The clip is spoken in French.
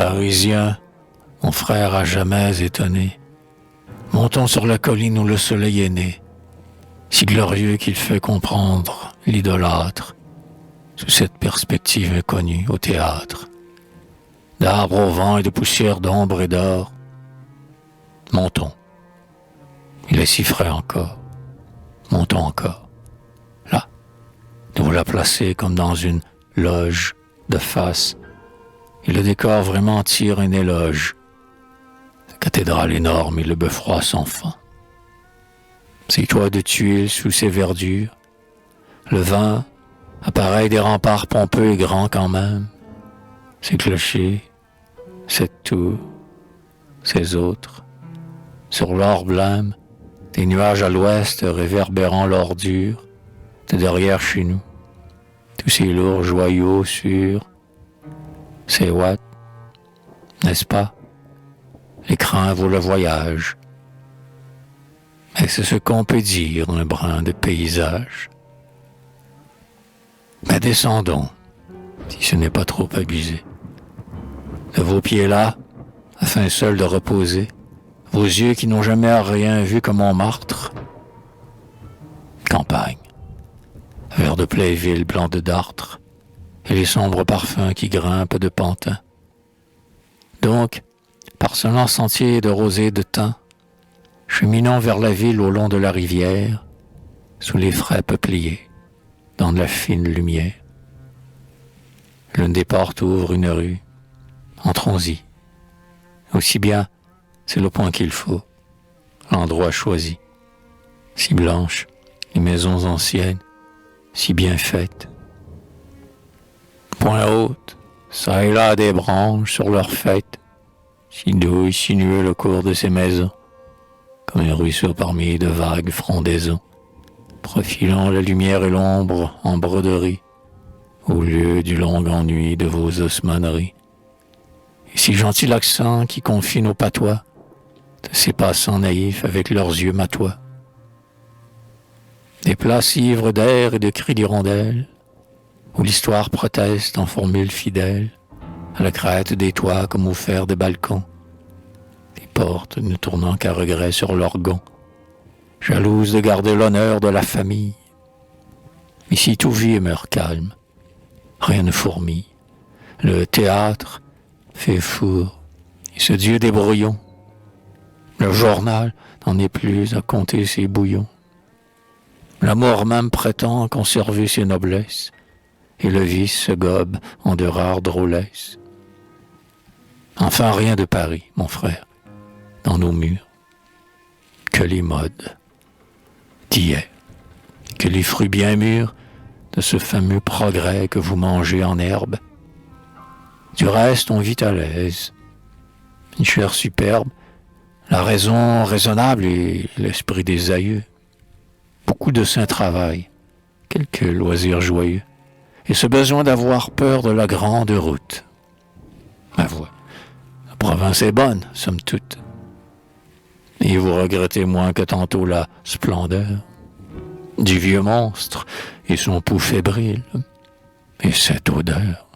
Pharisien, mon frère à jamais étonné, montons sur la colline où le soleil est né, si glorieux qu'il fait comprendre l'idolâtre, sous cette perspective inconnue au théâtre, d'arbres au vent et de poussière d'ombre et d'or. Montons. Il est si frais encore. Montons encore. Là, nous la placer comme dans une loge de face, et le décor vraiment tire un éloge. La cathédrale énorme et le beffroi sans fin. Ces toits de tuiles sous ces verdures, le vin, appareil des remparts pompeux et grands quand même, ces clochers, cette tour, ces autres, sur l'or blême, des nuages à l'ouest réverbérant l'ordure, de derrière chez nous, tous ces lourds joyaux sur ces watts, n'est-ce pas? L'écran vaut le voyage. Et c'est ce qu'on peut dire d'un brin de paysage. Mais descendons, si ce n'est pas trop abusé. De vos pieds là, afin seul de reposer, vos yeux qui n'ont jamais rien vu que Montmartre. Campagne, vert de Playville blanc de dartre, et les sombres parfums qui grimpent de Pantin. Donc, par ce lent sentier de rosée de thym, cheminant vers la ville au long de la rivière, sous les frais peupliers, dans de la fine lumière. L'une des portes ouvre une rue. Entrons-y. Aussi bien, c'est le point qu'il faut, l'endroit choisi. Si blanches, les maisons anciennes, si bien faites. Point haute, ça et là des branches sur leurs fêtes, si doux et sinueux le cours de ces maisons, comme un ruisseau parmi de vagues frondaisons, profilant la lumière et l'ombre en broderie, au lieu du long ennui de vos osmaneries. Et si gentil l'accent qui confine au patois de ces passants naïfs avec leurs yeux matois. Des places ivres d'air et de cris d'hirondelles, où l'histoire proteste en formules fidèles, à la crête des toits comme au fer des balcons, des portes ne tournant qu'à regret sur leurs gonds, jalouses de garder l'honneur de la famille. Ici tout vit et meurt calme, rien ne fourmille, le théâtre fait four, et ce dieu des brouillons, le journal n'en est plus à compter ses bouillons. L'amour même prétend conserver ses noblesses, et le vice se gobe en de rares drôlesses. Enfin rien de Paris, mon frère, dans nos murs, que les modes d'hier, que les fruits bien mûrs de ce fameux progrès que vous mangez en herbe. Du reste, on vit à l'aise, une chair superbe, la raison raisonnable et l'esprit des aïeux. Beaucoup de saint travail, quelques loisirs joyeux, et ce besoin d'avoir peur de la grande route. Ma voix, la province est bonne, somme toute. Et vous regrettez moins que tantôt la splendeur du vieux monstre et son pouls fébrile, et cette odeur.